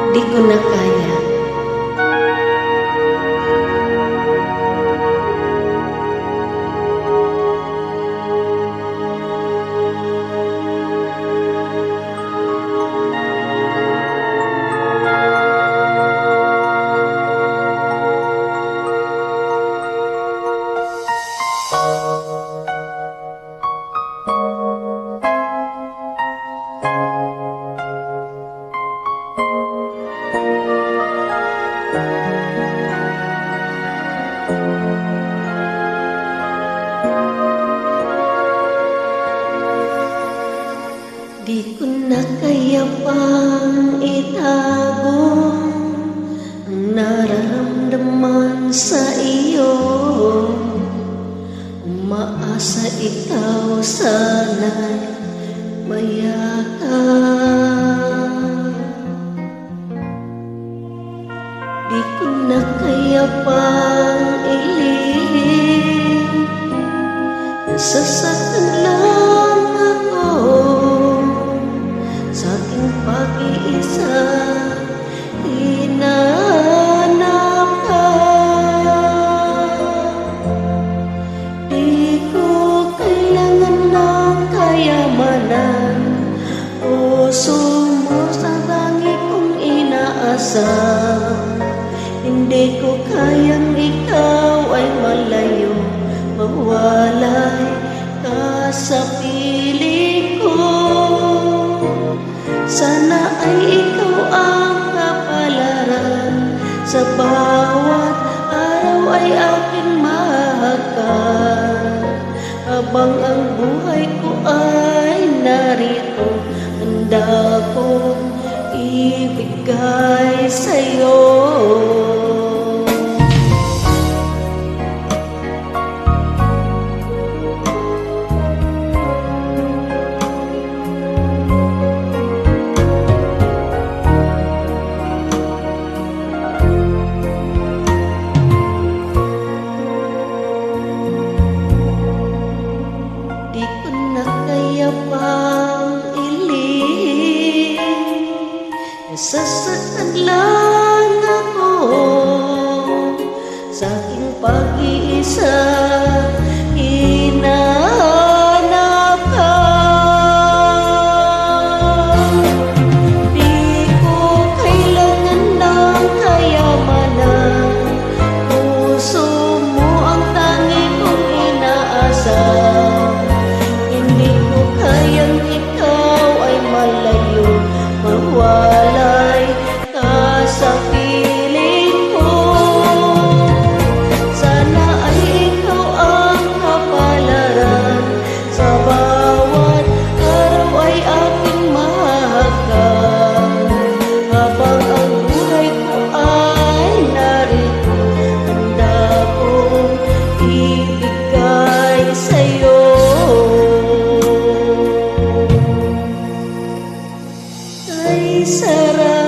Di ko na kaya. Di ko na kaya pang itago ang nararamdaman sa iyo. Umaasa ikaw sana'y mayakap. Di ko na kaya pang ilihim, nasasaktan lang ako sa aking pag-iisa. Hinahanap ka, di ko kailangan ng kayamanan. Puso mo sa tangi kong inaasam. Hindi ko kayang ikaw ay malayo, mawalay ka sa piling ko. Sana ay ikaw ang kapalaran, sa bawat araw ay aking mahagkan. Habang ang buhay ko ay narito, handa kong ibigay sa'yo. Di ko na kaya pang ilihim, nasasaktan lang ako sa aking pag-iisa. Hinahanap ka, di ko kailangan ng kayamanan. Puso mo ang tangi kong inaasam. Hindi ko kayang ikaw ay malayo, mawalay ka sa piling ko. Sana ay ikaw ang kapalaran, sa bawat araw ay aking mahagkan. Habang ang buhay ko ay narito, handa kong ibigay sa'yo. Ay sarap